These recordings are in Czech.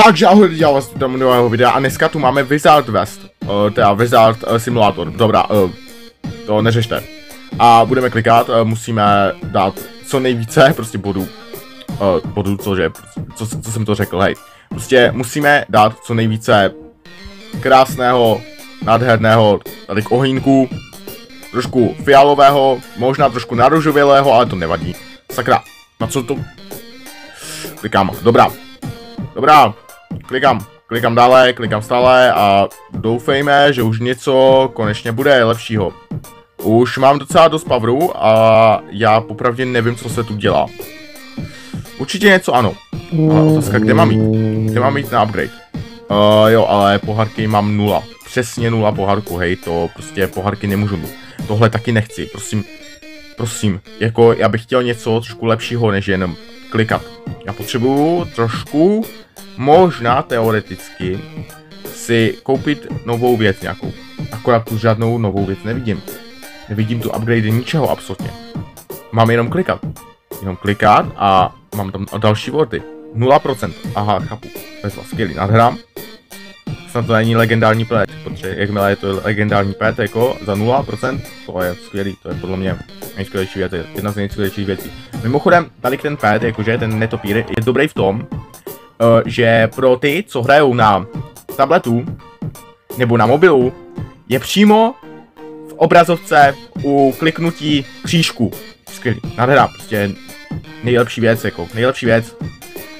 Takže ahoj lidi, já vás do nového videa a dneska tu máme Wizard West, teda Wizard Simulator, dobrá, to neřešte. A budeme klikat, musíme dát co nejvíce prostě bodů, cože, co jsem to řekl, hej. Prostě musíme dát co nejvíce krásného, nádherného, tady k ohýnku, trošku fialového, možná trošku naružovělého, ale to nevadí. Sakra, na co to? Klikám, dobrá, klikám dále, klikám stále a doufejme, že už něco konečně bude lepšího. Už mám docela dost poweru a já popravdě nevím, co se tu dělá. Určitě něco ano, ale otázka, kde mám jít? Kde mám jít na upgrade? Jo, ale pohárky mám 0. Přesně 0 pohárku, hej, to prostě pohárky nemůžu mít. Tohle taky nechci, prosím, jako já bych chtěl něco trošku lepšího, než jenom klikat. Já potřebuju trošku, možná teoreticky, si koupit novou věc nějakou. Akorát tu žádnou novou věc nevidím. Nevidím tu upgrade ničeho absolutně. Mám jenom klikat a mám tam další wordy. 0%, aha, chápu. Bezva, skvělý, nádherám. Snad to není legendární plet, protože jakmile je to legendární plet jako za 0%, to je skvělý, to je podle mě nejskvělejší věc, jedna z nejskvělejších věcí. Mimochodem, tady ten pet, jakože ten netopír, je dobrý v tom, že pro ty, co hrajou na tabletu nebo na mobilu, je přímo v obrazovce u kliknutí křížku. Skvělý, nádhera, prostě nejlepší věc, jako nejlepší věc.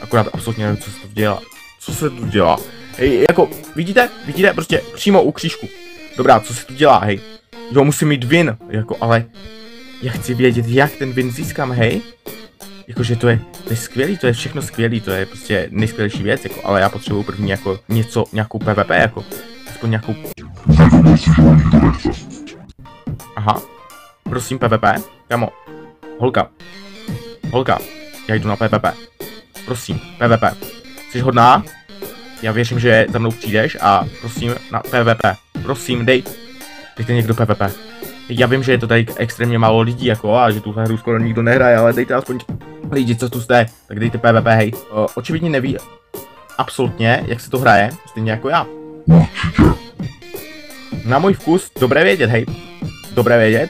Akorát absolutně nevím, co se tu dělá. Co se tu dělá? Hej, jako, vidíte, prostě přímo u křížku. Dobrá, co se tu dělá, hej? Jo, musím mít win, jako, ale já chci vědět, jak ten win získám, hej? Jakože to je skvělý, to je všechno skvělý, to je prostě nejskvělejší věc, jako, ale já potřebuju první jako nějakou PvP, jako, aspoň nějakou... Aha, prosím PvP, kamo, holka, já jdu na PvP, prosím, PvP, jsi hodná? Já věřím, že za mnou přijdeš a prosím na PvP, prosím dejte někdo PvP. Já vím, že je to tady extrémně málo lidí jako a že tuhle hru skoro nikdo nehraje, ale dejte aspoň lidi, co tu jste, tak dejte PvP, hej. Očividně neví absolutně, jak se to hraje, stejně jako já. Na můj vkus, dobré vědět, hej. Dobré vědět,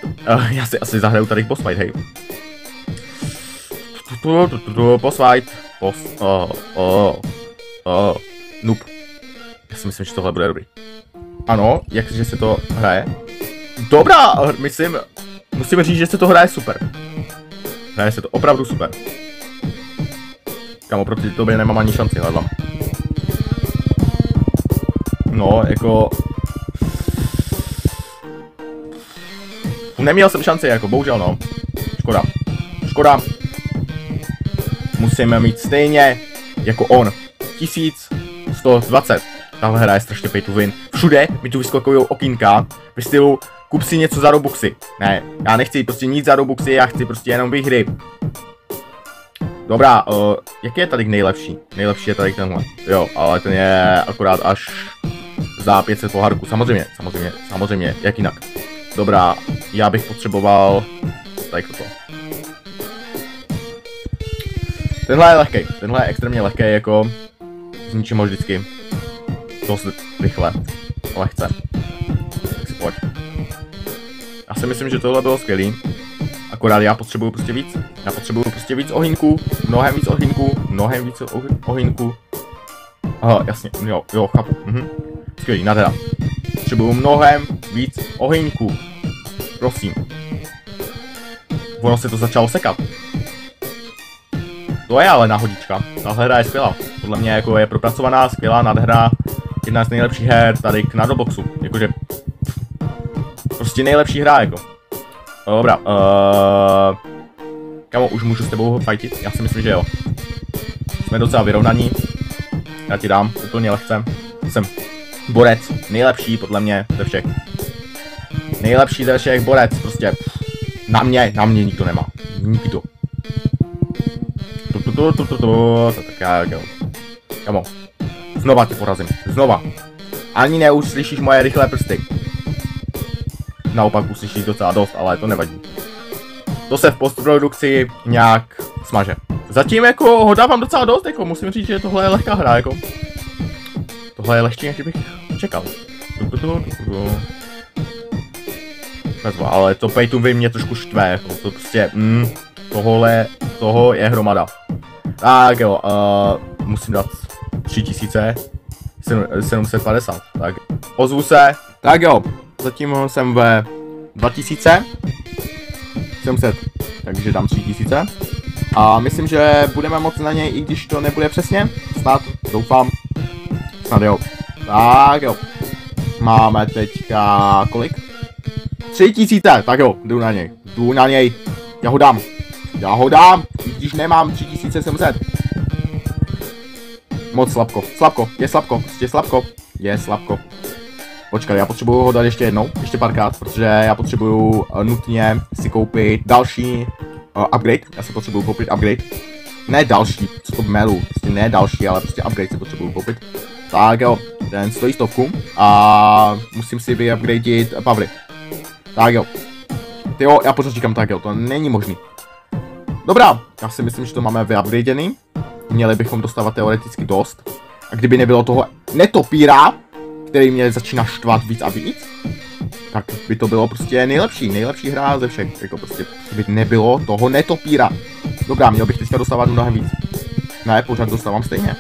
já si asi zahraju tady boss fight, hej. Boss fight, noob. Já si myslím, že tohle bude dobrý. Ano, jakže se to hraje. Dobrá, musím říct, že se to hraje super. Hraje se to opravdu super. Kamo, proti tobě nemám ani šanci, hledám. No, jako... Neměl jsem šanci, jako, bohužel, no. Škoda. Musíme mít stejně jako on. 1120. Tahle hra je strašně pay to win. Všude mi tu vyskakujou okýnka ve stylu kup si něco za Robuxy. Ne, já nechci prostě nic za Robuxy, já chci prostě jenom výhry. Dobrá, jaký je tady nejlepší? Nejlepší je tady tenhle. Jo, ale ten je akorát až za 500 pohárků. Samozřejmě, jak jinak. Dobrá, já bych potřeboval tady toto. Tenhle je lehkej, tenhle je extrémně lehký, jako zničím ho vždycky dost rychle, lehce. Tak si pojď. Já si myslím, že tohle bylo skvělý. Akorát já potřebuju prostě víc. Já potřebuju prostě víc ohýnků, mnohem víc ohýnků. Aha, jasně, jo, chápu. Skvělý, nádhera. Potřebuju mnohem víc ohýnků. Prosím. Ono se to začalo sekat. To je ale náhodička. Tahle hra je skvělá. Podle mě jako je propracovaná, skvělá, nádhera. Jedna z nejlepších her tady na Robloxu. Jakože... Prostě nejlepší hra, jako. Dobrá, Kamo, už můžu s tebou fightit? Já si myslím, že jo. Jsme docela vyrovnaní. Já ti dám úplně lehce. Jsem borec. Nejlepší podle mě ze všech. Nejlepší ze všech borec. Prostě na mě nikdo nemá. Nikdo. Tak já, kamo. Znova tě porazím. Znova. Ani neuslyšíš moje rychlé prsty. Naopak uslyšíš docela dost, ale to nevadí. To se v postprodukci nějak smaže. Zatím jako ho dávám docela dost, jako musím říct, že tohle je lehká hra, jako. Tohle je lehčí, než bych čekal. Ale to pay to win mě trošku štve, jako to prostě, toho je hromada. Tak jo, musím dát 3750, tak ozvu se, tak jo, zatím jsem ve 2700, takže dám 3000. A myslím, že budeme moc na něj, i když to nebude přesně, snad, doufám, snad jo. Tak jo, máme teďka kolik? 3000, tak jo, jdu na něj, já ho dám, i když nemám 3700. Moc slabko, je slabko. Počkej, já potřebuju ho dát ještě jednou, ještě párkrát, protože já potřebuju nutně si koupit další upgrade, já si potřebuju koupit upgrade. Ne další, co to melu, prostě ne další, ale prostě upgrade si potřebuju koupit. Tak jo, ten stojí 100 a musím si vyupgradeit powery. Tak jo. Tyjo, já pořád říkám tak jo, to není možný. Dobrá, já si myslím, že to máme vyupgradený. Měli bychom dostávat teoreticky dost. A kdyby nebylo toho netopíra, který mě začíná štvat víc a víc, tak by to bylo prostě nejlepší hra ze všech. Jako prostě, kdyby nebylo toho netopíra. Dobrá, měl bych teďka dostávat mnohem víc. Ne, pořád dostávám stejně.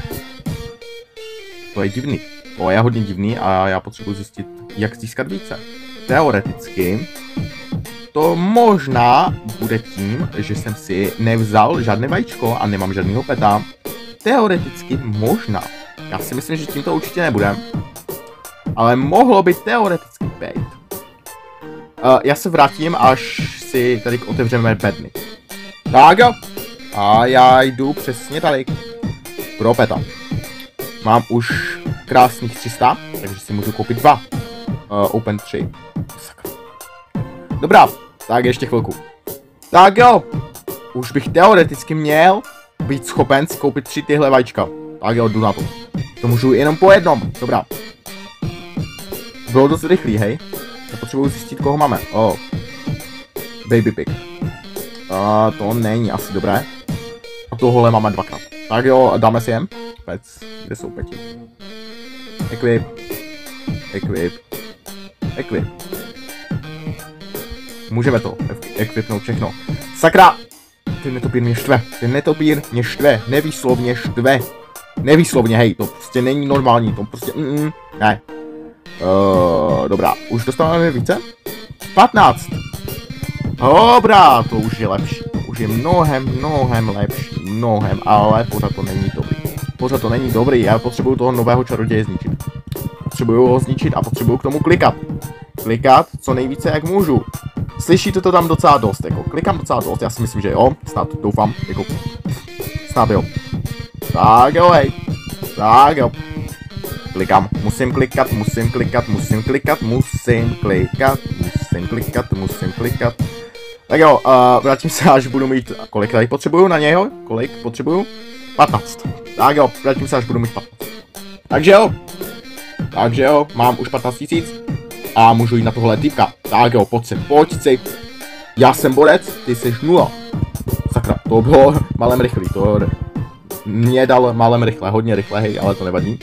To je divný. To je hodně divný a já potřebuji zjistit, jak získat více. Teoreticky to možná bude tím, že jsem si nevzal žádné vajíčko a nemám žádného peta. Teoreticky možná. Já si myslím, že tím to určitě nebude. Ale mohlo by teoreticky být. Já se vrátím, až si tady otevřeme bedny. Tak jo. A já jdu přesně tady. Pro peta. Mám už krásných 300, takže si můžu koupit 2. Open 3. Sakra. Dobrá, tak ještě chvilku. Tak jo. Už bych teoreticky měl být schopen si koupit 3 tyhle vajíčka. Tak jo, jdu na to. To můžu jenom po jednom. Dobrá. Bylo dost rychlý, hej. Já potřebuji zjistit, koho máme. Baby pig. To není asi dobré. A tohle máme 2krát. Tak jo, dáme si jem. Pec. Kde jsou peti? Equip. Můžeme to equipnout všechno. Sakra! Ten netopír mě štve. Nevýslovně štve. Nevýslovně, hej, to prostě není normální, to prostě, ne. Dobrá, už dostáváme více? 15. Dobrá, to už je lepší. To už je mnohem lepší. Ale pořád to není dobrý. Já potřebuju toho nového čaroděje zničit. Potřebuju ho zničit a potřebuju k tomu klikat. Klikat co nejvíce jak můžu. Slyšíte to tam docela dost, jako klikám docela dost, já si myslím, že jo, snad, doufám, jako, snad jo. Tak jo, hej. Tak jo. Klikám. Musím klikat. Tak jo, vrátím se, až budu mít, kolik tady potřebuju na něho? Kolik potřebuju? 15. Tak jo, vrátím se, až budu mít 15. Takže jo, mám už 15 000 a můžu jít na tohle týpka. Tak jo, pojď si. Já jsem borec, ty jsi 0. Sakra, to bylo malem rychlý, to mě dal malem rychle, hodně rychle, hej, ale to nevadí.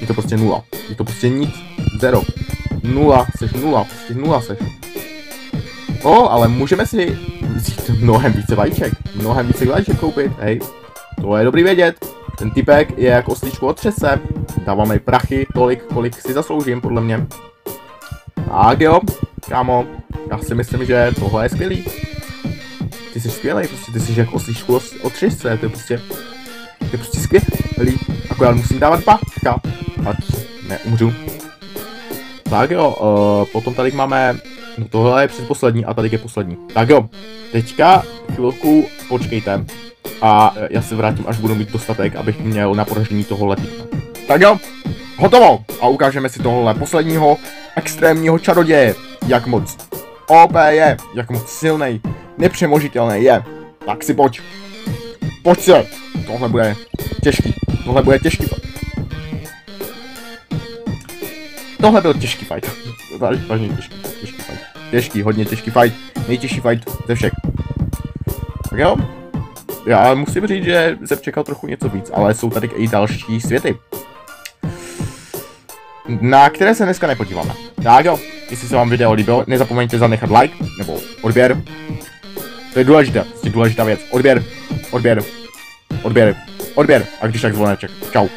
Je to prostě 0. Je to prostě nic. 0. 0, seš 0, prostě 0 seš. Ale můžeme si vzít mnohem více vajíček. Koupit, hej. To je dobrý vědět. Ten typek je jako oslíčku otřese. Dáváme prachy tolik, kolik si zasloužím, podle mě. Tak jo, kámo. Já si myslím, že tohle je skvělý. Ty jsi skvělej, prostě ty jsi jako oslíčku otřese, to je prostě skvělý. Akorát musím dávat bacha, ať neumřu. Tak jo, potom tady máme, no tohle je předposlední a tady je poslední. Tak jo, teďka chvilku počkejte a já se vrátím, až budu mít dostatek, abych měl na poražení tohohle týpka. Tak jo, hotovo! A ukážeme si tohle posledního extrémního čaroděje, jak moc OP je, jak moc silnej, nepřemožitelný je. Tak si pojď se, tohle bude těžký fight. Tohle byl těžký fight. Vážně těžký fight. Hodně těžký fight. Nejtěžší fight ze všech. Tak jo. Já musím říct, že jsem čekal trochu něco víc, ale jsou tady i další světy. na které se dneska nepodíváme. Tak jo, jestli se vám video líbilo, nezapomeňte zanechat like, nebo odběr. To je důležitá věc. Odběr. A když tak zvoneček. Čau.